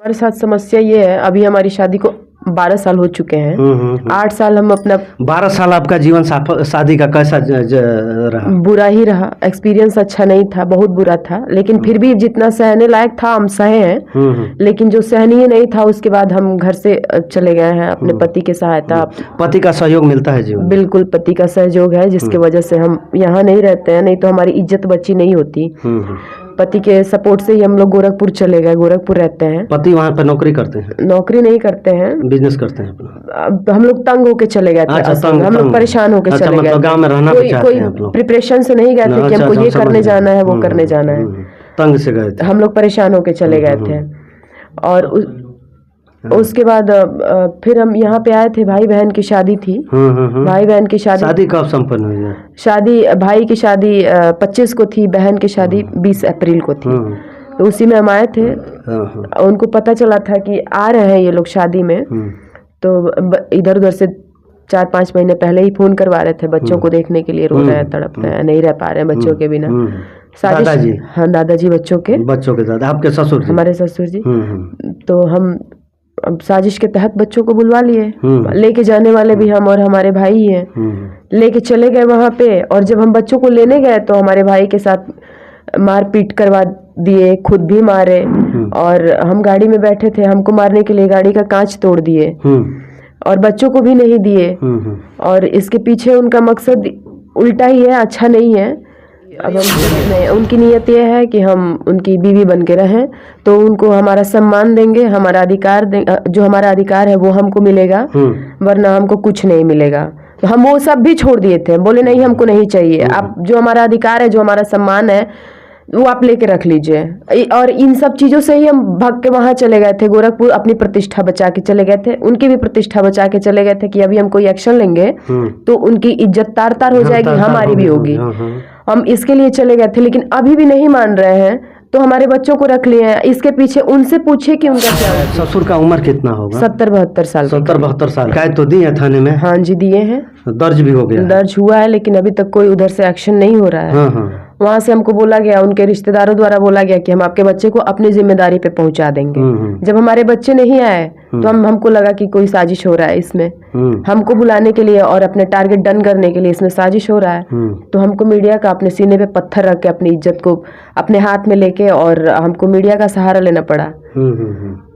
हमारे साथ समस्या ये है, अभी हमारी शादी को 12 साल हो चुके हैं। 8 साल हम अपना 12 साल आपका जीवन शादी का कैसा रहा? बुरा ही रहा। एक्सपीरियंस अच्छा नहीं था, बहुत बुरा था, लेकिन फिर भी जितना सहने लायक था हम सहे हैं। लेकिन जो सहनीय नहीं था, उसके बाद हम घर से चले गए हैं अपने पति के सहायता। पति का सहयोग मिलता है जीवन? बिल्कुल, पति का सहयोग है, जिसकी वजह से हम यहाँ नहीं रहते हैं, नहीं तो हमारी इज्जत बची नहीं होती। पति के सपोर्ट से ही हम लोग गोरखपुर चले गए, गोरखपुर रहते हैं। पति वहाँ पर नौकरी करते हैं? नौकरी नहीं करते हैं, बिजनेस करते हैं अपना। अब हम लोग तंग होके चले गए थे। हम लोग परेशान होके चले गए। गाँव में रहना कोई प्रिपरेशन से नहीं गए थे कि हमको ये करने जाना है, वो करने जाना है। तंग से गए थे, हम लोग परेशान होके चले गए थे। और उसके बाद फिर हम यहाँ पे आए थे, भाई बहन की शादी थी। भाई बहन की शादी कब संपन्न हुई है? शादी भाई की शादी 25 को थी, बहन की शादी 20 अप्रैल को थी। तो उसी में हम आए थे। उनको पता चला था कि आ रहे हैं ये लोग शादी में, तो इधर उधर से 4-5 महीने पहले ही फोन करवा रहे थे बच्चों को देखने के लिए। रो रहे हैं, तड़प रहे हैं, नहीं रह पा रहे हैं बच्चों के बिना। दादाजी? हाँ, दादाजी बच्चों के दादा। आपके ससुर? हमारे ससुर जी। तो हम अब साजिश के तहत बच्चों को बुलवा लिए। लेके जाने वाले भी हम और हमारे भाई ही हैं। लेके चले गए वहाँ पे, और जब हम बच्चों को लेने गए तो हमारे भाई के साथ मारपीट करवा दिए, खुद भी मारे। और हम गाड़ी में बैठे थे, हमको मारने के लिए गाड़ी का कांच तोड़ दिए और बच्चों को भी नहीं दिए। और इसके पीछे उनका मकसद उल्टा ही है, अच्छा नहीं है। अब हम उनकी नीयत ये है कि हम उनकी बीवी बन के रहें, तो उनको हमारा सम्मान देंगे, हमारा अधिकार जो हमारा अधिकार है वो हमको मिलेगा, वरना हमको कुछ नहीं मिलेगा। तो हम वो सब भी छोड़ दिए थे, बोले नहीं हमको नहीं चाहिए। आप जो हमारा अधिकार है, जो हमारा सम्मान है, वो आप लेके रख लीजिए। और इन सब चीज़ों से ही हम भाग के वहाँ चले गए थे गोरखपुर, अपनी प्रतिष्ठा बचा के चले गए थे। उनकी भी प्रतिष्ठा बचा के चले गए थे कि अभी हम कोई एक्शन लेंगे तो उनकी इज्जत तार तार हो जाएगी, हमारी भी होगी। हम इसके लिए चले गए थे, लेकिन अभी भी नहीं मान रहे हैं, तो हमारे बच्चों को रख लिए हैं। इसके पीछे उनसे पूछे कि उनका क्या है। ससुर का उम्र कितना होगा? 70-72 साल। 70-72 साल। शिकायत तो दी है थाने में? हाँ जी, दिए हैं। दर्ज भी हो गया? दर्ज हुआ है, लेकिन अभी तक कोई उधर से एक्शन नहीं हो रहा है। वहाँ से हमको बोला गया, उनके रिश्तेदारों द्वारा बोला गया कि हम आपके बच्चे को अपनी जिम्मेदारी पे पहुंचा देंगे। जब हमारे बच्चे नहीं आए तो हमको लगा कि कोई साजिश हो रहा है इसमें, हमको बुलाने के लिए और अपने टारगेट डन करने के लिए इसमें साजिश हो रहा है। तो हमको मीडिया का अपने सीने पे पत्थर रख के अपनी इज्जत को अपने हाथ में लेके, और हमको मीडिया का सहारा लेना पड़ा।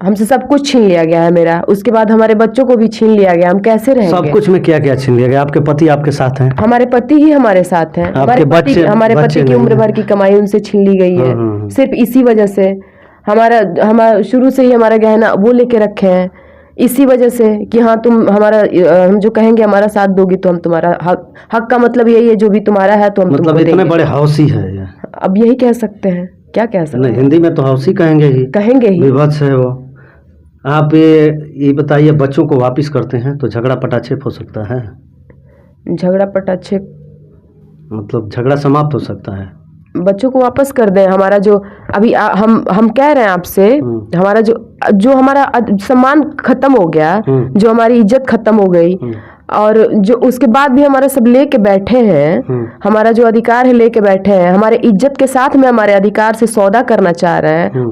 हमसे सब कुछ छीन लिया गया है मेरा, उसके बाद हमारे बच्चों को भी छीन लिया गया। हम कैसे रहेंगे? सब कुछ में क्या क्या छीन लिया गया? आपके पति आपके साथ हैं? हमारे पति ही हमारे साथ हैं। हमारे पति की उम्र भर की कमाई उनसे छीन ली गई है, सिर्फ इसी वजह से। हमारा शुरू से ही हमारा गहना वो लेके रखे हैं, इसी वजह से कि हाँ तुम हमारा, हम जो कहेंगे हमारा साथ दोगी तो हम तुम्हारा हक का मतलब यही है, जो भी तुम्हारा है तो हम तुमको देंगे। इतने बड़े हौसी है ये। अब यही कह सकते हैं, क्या कह सकते हैं? हिंदी में तो हौसी कहेंगे ही। विभत्स है वो। आप ये बताइए, बच्चों को वापिस करते हैं तो झगड़ा पटाक्षेप हो सकता है? झगड़ा पटाक्षेप मतलब झगड़ा समाप्त हो सकता है? बच्चों को वापस कर दें। हमारा जो अभी हम कह रहे हैं आपसे, हमारा जो हमारा सम्मान खत्म हो गया, जो हमारी इज्जत खत्म हो गई, और जो उसके बाद भी हमारा सब लेके बैठे हैं, हमारा जो अधिकार है लेके बैठे हैं, हमारे इज्जत के साथ में हमारे अधिकार से सौदा करना चाह रहे हैं,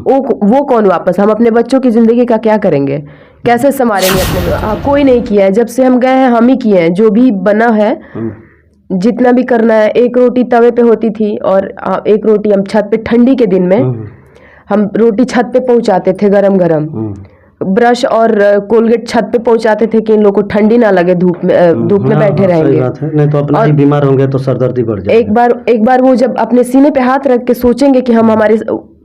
वो कौन वापस? हम अपने बच्चों की जिंदगी का क्या करेंगे? कैसे संभालेंगे अपने? कोई नहीं किया है, जब से हम गए हैं हम ही किए हैं। जो भी बना है, जितना भी करना है। एक रोटी तवे पे होती थी और एक रोटी हम छत पे, ठंडी के दिन में हम रोटी छत पे पहुंचाते थे गरम गरम। ब्रश और कोलगेट छत पे पहुंचाते थे कि इन लोगों को ठंडी ना लगे, धूप में बैठे रहेंगे। नहीं तो अपना ही बीमार होंगे तो सरदर्दी बढ़ जाएगी। एक बार वो जब अपने सीने पे हाथ रख के सोचेंगे कि हम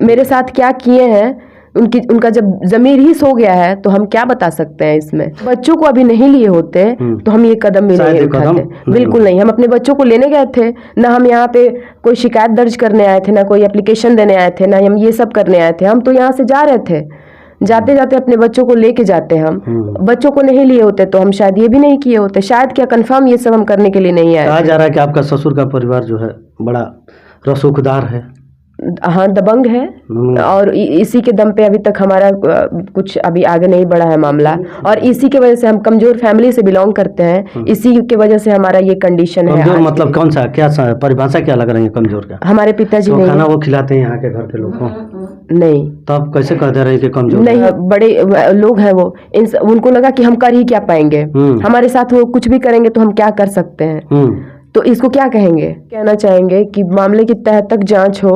मेरे साथ क्या किए हैं, उनका जब जमीर ही सो गया है, तो हम क्या बता सकते हैं इसमें? बच्चों को अभी नहीं लिए होते तो हम ये कदम भी नहीं उठाते। बिल्कुल नहीं। हम अपने बच्चों को लेने गए थे ना, हम यहाँ पे कोई शिकायत दर्ज करने आए थे, ना कोई एप्लीकेशन देने आए थे, ना हम ये सब करने आए थे। हम तो यहाँ से जा रहे थे, जाते जाते अपने बच्चों को लेके जाते। हम बच्चों को नहीं लिए होते तो हम शायद ये भी नहीं किए होते। शायद क्या कंफर्म ये सब हम करने के लिए नहीं आए। कहा जा रहा है कि आपका ससुर का परिवार जो है बड़ा रसूखदार है। हाँ दबंग है, और इसी के दम पे अभी तक हमारा कुछ अभी आगे नहीं बढ़ा है मामला, और इसी के वजह से हम कमजोर फैमिली से बिलोंग करते हैं, इसी के वजह से हमारा ये कंडीशन है। कमजोर मतलब कौन सा, क्या परिभाषा क्या लग रही है कमजोर का? हमारे पिताजी तो नहीं खाना वो खिलाते हैं यहाँ के घर के लोगों को? नहीं। तो आप कैसे कह दे रहे हैं कि कमजोर? नहीं, बड़े लोग हैं वो, उनको लगा कि हम कर ही क्या पाएंगे, हमारे साथ वो कुछ भी करेंगे तो हम क्या कर सकते हैं, तो इसको क्या कहेंगे? कहना चाहेंगे कि मामले की तह तक जांच हो,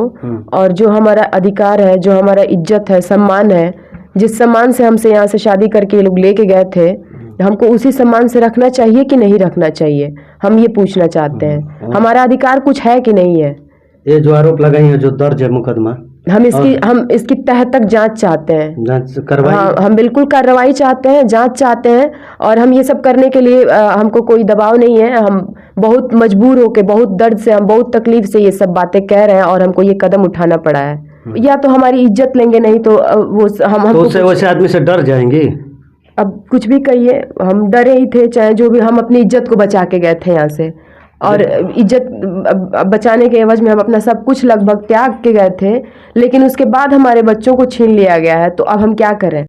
और जो हमारा अधिकार है, जो हमारा इज्जत है, सम्मान है, जिस सम्मान से हमसे यहाँ से शादी करके ये लोग लेके गए थे, हमको उसी सम्मान से रखना चाहिए कि नहीं रखना चाहिए, हम ये पूछना चाहते हैं। हमारा अधिकार कुछ है कि नहीं है? ये जो आरोप लगाई है, जो दर्ज है मुकदमा, हम इसकी तह तक जांच चाहते हैं, जांच करवाई। हाँ, हम बिल्कुल कार्रवाई चाहते हैं, जांच चाहते हैं, और हम ये सब करने के लिए हमको कोई दबाव नहीं है। हम बहुत मजबूर होके, बहुत दर्द से, हम बहुत तकलीफ से ये सब बातें कह रहे हैं, और हमको ये कदम उठाना पड़ा है। या तो हमारी इज्जत लेंगे, नहीं तो वो हम तो वैसे आदमी से डर जाएंगे। अब कुछ भी कहिए, हम डरे ही थे, चाहे जो भी, हम अपनी इज्जत को बचा के गए थे यहाँ से, और इज्जत बचाने के एवज में हम अपना सब कुछ लगभग त्याग के गए थे, लेकिन उसके बाद हमारे बच्चों को छीन लिया गया है, तो अब हम क्या करें?